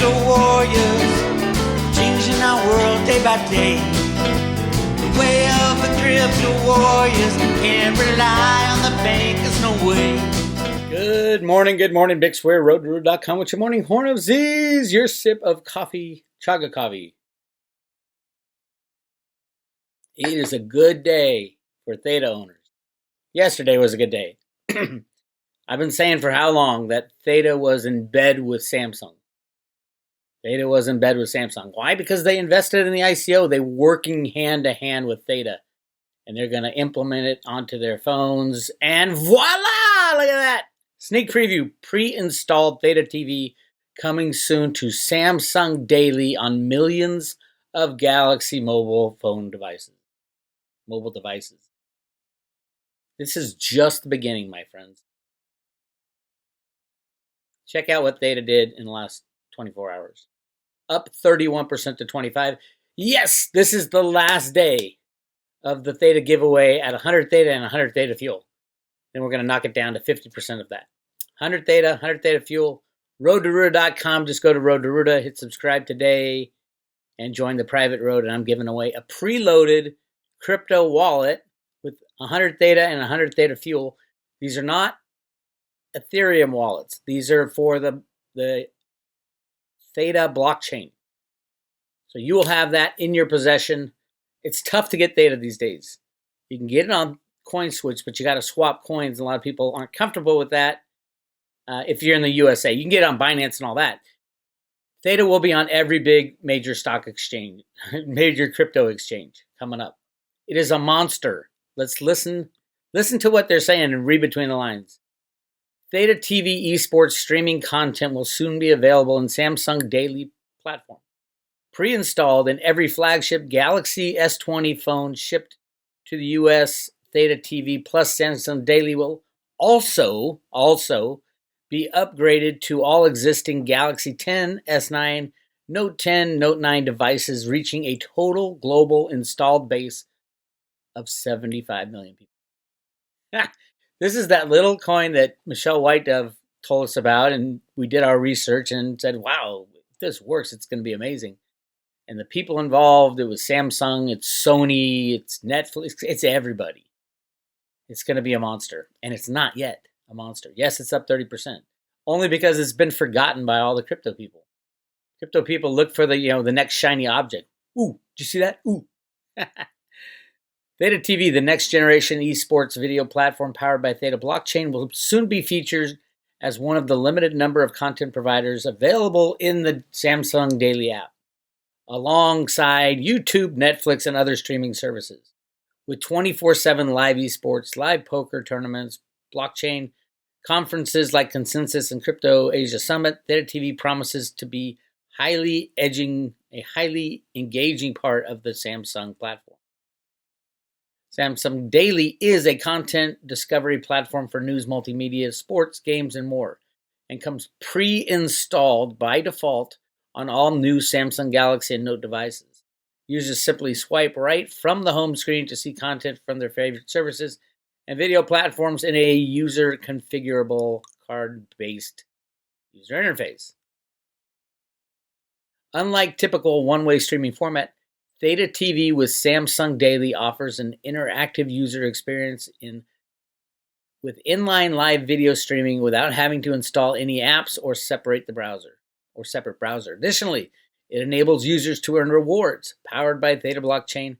crypto warriors, changing our world day by day. The way of the crypto warriors, can't rely on the bankers, no way. Good morning, Bix Weir, roadrooter.com with your morning horn of Z's, your sip of coffee, chaga coffee. It is a good day for THETA owners. Yesterday was a good day. I've been saying for how long that THETA was in bed with Samsung. THETA was in bed with Samsung. Why? Because they invested in the ICO. They're working hand to hand with THETA. And they're going to implement it onto their phones. And voila! Look at that. Sneak preview. Pre-installed THETA TV coming soon to Samsung daily on millions of Galaxy mobile devices. This is just the beginning, my friends. Check out what THETA did in the last 24 hours. Up 31% to 25. Yes, this is the last day of the THETA giveaway at 100 THETA and 100 THETA fuel. Then we're going to knock it down to 50% of that. 100 THETA, 100 THETA fuel, roadtoruta.com. Just go to Road to Ruta, hit subscribe today, and join the private road. And I'm giving away a preloaded crypto wallet with 100 THETA and 100 THETA fuel. These are not Ethereum wallets. These are for the THETA blockchain. So you will have that in your possession. It's tough to get THETA these days. You can get it on CoinSwitch, but you got to swap coins. A lot of people aren't comfortable with that. If you're in the USA, you can get it on Binance and all that. THETA will be on every big major stock exchange, major crypto exchange coming up. It is a monster. Let's listen to what they're saying and read between the lines. THETA TV esports streaming content will soon be available in Samsung Daily platform. Pre-installed in every flagship Galaxy S20 phone shipped to the US, THETA TV plus Samsung Daily will also be upgraded to all existing Galaxy 10, S9, Note 10, Note 9 devices, reaching a total global installed base of 75 million people. This is that little coin that Michelle White-Dove told us about, and we did our research and said, wow, if this works, it's going to be amazing. And the people involved, it was Samsung, it's Sony, it's Netflix, it's everybody. It's going to be a monster, and it's not yet a monster. Yes, it's up 30%, only because it's been forgotten by all the crypto people. Crypto people look for the next shiny object. Ooh, did you see that? Ooh. THETA TV, the next generation esports video platform powered by THETA blockchain, will soon be featured as one of the limited number of content providers available in the Samsung Daily app, alongside YouTube, Netflix, and other streaming services. With 24/7 live esports, live poker tournaments, blockchain conferences like Consensus and Crypto Asia Summit, THETA TV promises to be a highly engaging part of the Samsung platform. Samsung Daily is a content discovery platform for news, multimedia, sports, games, and more, and comes pre-installed by default on all new Samsung Galaxy and Note devices. Users simply swipe right from the home screen to see content from their favorite services and video platforms in a user-configurable, card-based user interface. Unlike typical one-way streaming format, THETA TV with Samsung Daily offers an interactive user experience with inline live video streaming without having to install any apps or separate browser. Additionally, it enables users to earn rewards powered by THETA blockchain.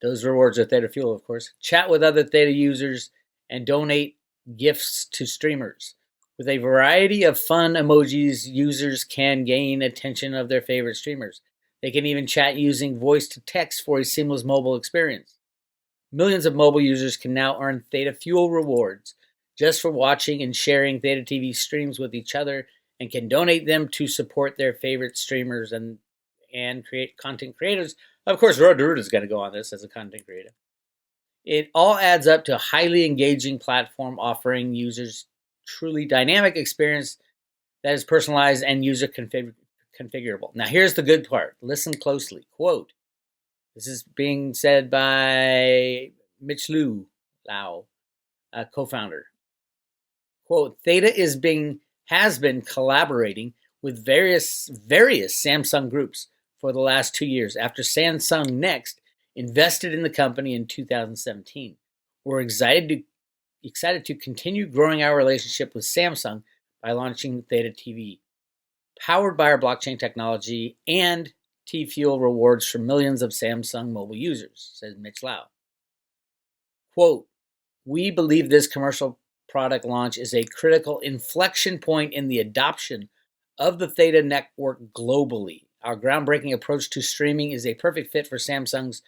Those rewards are THETA Fuel, of course. Chat with other THETA users and donate gifts to streamers. With a variety of fun emojis, users can gain attention of their favorite streamers. They can even chat using voice to text for a seamless mobile experience. Millions of mobile users can now earn THETA Fuel rewards just for watching and sharing THETA TV streams with each other, and can donate them to support their favorite streamers and create content creators. Of course, Road to Root is going to go on this as a content creator. It all adds up to a highly engaging platform offering users truly dynamic experience that is personalized and user configurable. Now, here's the good part. Listen closely. Quote, this is being said by Mitch Lau, co-founder. Quote, THETA has been collaborating with various Samsung groups for the last 2 years after Samsung Next invested in the company in 2017. We're excited to continue growing our relationship with Samsung by launching THETA TV, powered by our blockchain technology and T-Fuel rewards for millions of Samsung mobile users, says Mitch Lau. Quote, we believe this commercial product launch is a critical inflection point in the adoption of the THETA network globally. Our groundbreaking approach to streaming is a perfect fit for Samsung's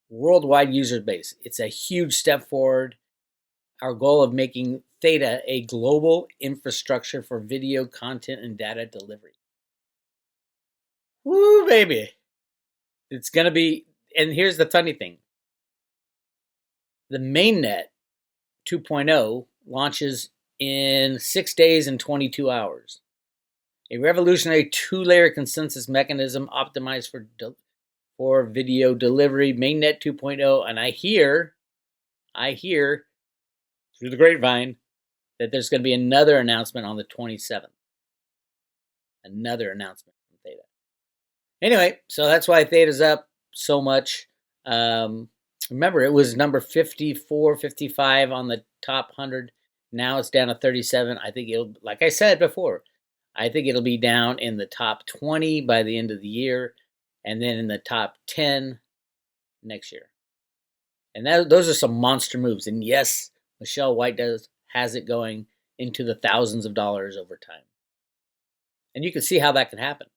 worldwide user base. It's a huge step forward. Our goal of making THETA a global infrastructure for video content and data delivery. Woo, baby. It's going to be, and here's the funny thing. The mainnet 2.0 launches in 6 days and 22 hours. A revolutionary two-layer consensus mechanism optimized for video delivery, mainnet 2.0, and I hear through the grapevine that there's going to be another announcement on the 27th. Another announcement from THETA. Anyway, so that's why THETA's up so much. Remember, it was number 54, 55 on the top 100. Now it's down to 37. I think it'll, like I said before, I think it'll be down in the top 20 by the end of the year, and then in the top 10 next year. And those are some monster moves. And yes, Michelle White has it going into the thousands of dollars over time. And you can see how that can happen.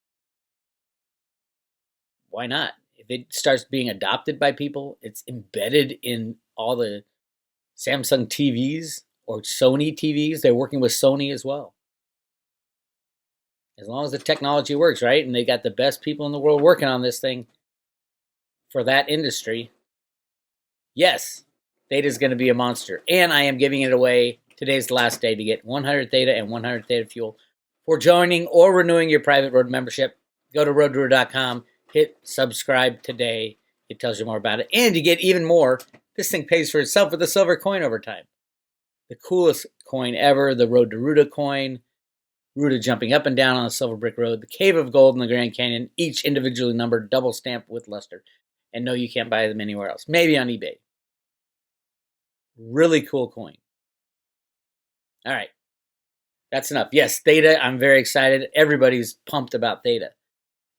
Why not? If it starts being adopted by people, it's embedded in all the Samsung TVs or Sony TVs. They're working with Sony as well. As long as the technology works, right? And they got the best people in the world working on this thing for that industry. Yes, THETA is going to be a monster. And I am giving it away. Today's the last day to get 100 THETA and 100 THETA Fuel for joining or renewing your private road membership. Go to roadrunner.com. Hit subscribe today. It tells you more about it. And you get even more. This thing pays for itself with a silver coin over time. The coolest coin ever, the Road to Ruta coin. Ruta jumping up and down on a silver brick road. The Cave of Gold in the Grand Canyon, each individually numbered, double stamped with luster. And no, you can't buy them anywhere else. Maybe on eBay. Really cool coin. All right. That's enough. Yes, THETA, I'm very excited. Everybody's pumped about THETA.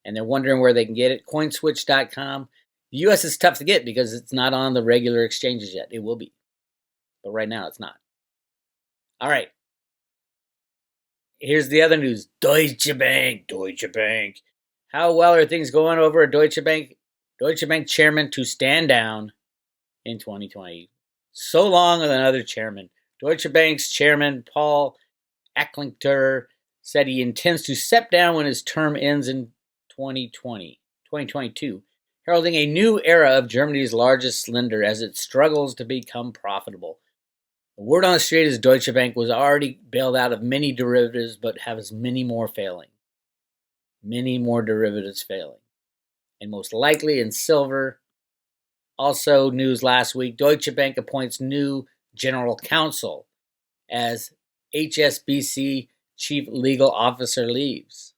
And they're wondering where they can get it. Coinswitch.com. The U.S. is tough to get because it's not on the regular exchanges yet. It will be. But right now, it's not. All right. Here's the other news. Deutsche Bank. How well are things going over at Deutsche Bank? Deutsche Bank chairman to stand down in 2020. So long with another chairman. Deutsche Bank's chairman, Paul Acklinger, said he intends to step down when his term ends in 2022, heralding a new era of Germany's largest lender as it struggles to become profitable. The word on the street is Deutsche Bank was already bailed out of many derivatives, but has many more failing. Many more derivatives failing. And most likely in silver. Also news last week, Deutsche Bank appoints new general counsel as HSBC chief legal officer leaves.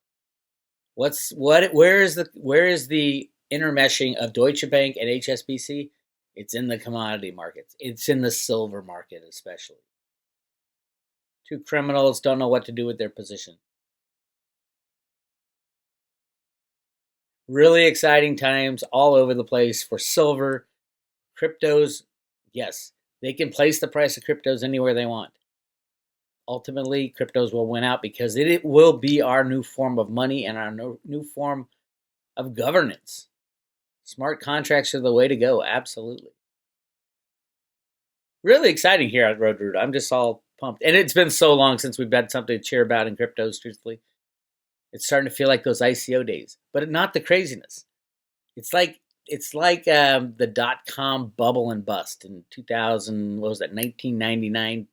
Where is the intermeshing of Deutsche Bank and HSBC? It's in the commodity markets. It's in the silver market especially. Two criminals don't know what to do with their position. Really exciting times all over the place for silver. Cryptos, yes, they can place the price of cryptos anywhere they want. Ultimately, cryptos will win out because it will be our new form of money and our new form of governance. Smart contracts are the way to go, absolutely. Really exciting here at Road Route. I'm just all pumped. And it's been so long since we've had something to cheer about in cryptos, truthfully. It's starting to feel like those ICO days, but not the craziness. It's like the dot-com bubble and bust in 2000, 1999,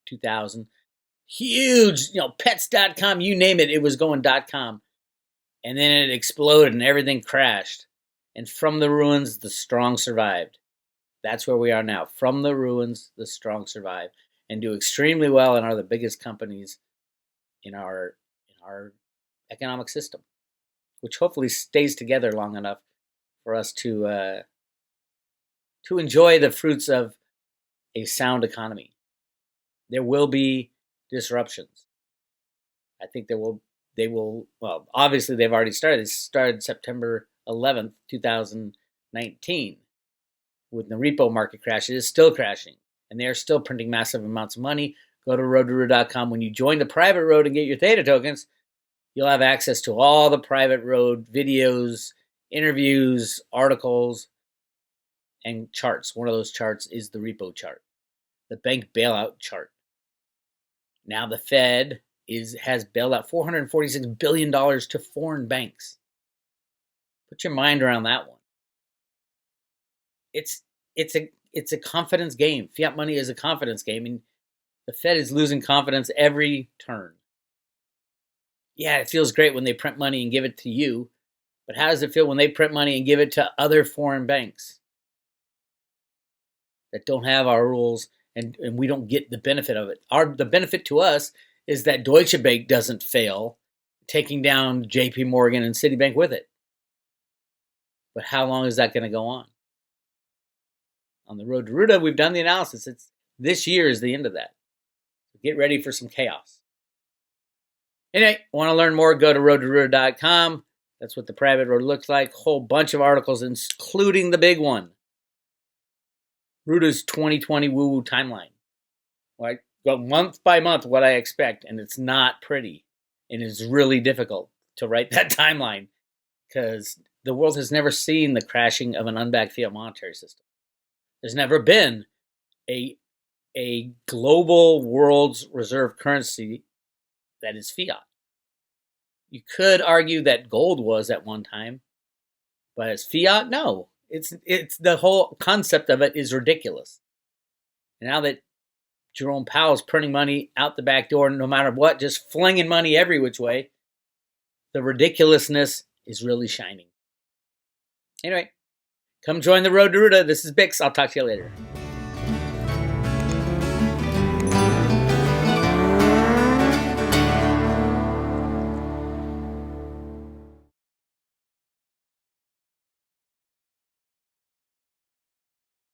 2000. Huge, pets.com, you name it, it was going .com. And then it exploded and everything crashed. And from the ruins, the strong survived. That's where we are now. From the ruins, the strong survive and do extremely well and are the biggest companies in our economic system, which hopefully stays together long enough for us to enjoy the fruits of a sound economy. There will be disruptions. I think they will, well, obviously they've already started. It started September 11th, 2019 with the repo market crash. It is still crashing, and they are still printing massive amounts of money. Go to road2road.com. When you join the private road and get your THETA tokens, you'll have access to all the private road videos, interviews, articles, and charts. One of those charts is the repo chart, the bank bailout chart. Now the Fed has bailed out $446 billion to foreign banks. Put your mind around that one. It's a confidence game. Fiat money is a confidence game, and the Fed is losing confidence every turn. Yeah, it feels great when they print money and give it to you, but how does it feel when they print money and give it to other foreign banks that don't have our rules, and we don't get the benefit of it? The benefit to us is that Deutsche Bank doesn't fail, taking down JP Morgan and Citibank with it. But how long is that going to go on? On the road to Ruta, we've done the analysis. This year is the end of that. Get ready for some chaos. Anyway, want to learn more, go to road2road.com. That's what the private road looks like. Whole bunch of articles, including the big one. Ruta's 2020 woo-woo timeline. Right? Go month by month what I expect, and it's not pretty. And it's really difficult to write that timeline because the world has never seen the crashing of an unbacked fiat monetary system. There's never been a global world's reserve currency that is fiat. You could argue that gold was at one time, but as fiat, no. It's the whole concept of it is ridiculous. And now that Jerome Powell's printing money out the back door, no matter what, just flinging money every which way, the ridiculousness is really shining. Anyway, come join the Road to Ruta. This is Bix. I'll talk to you later.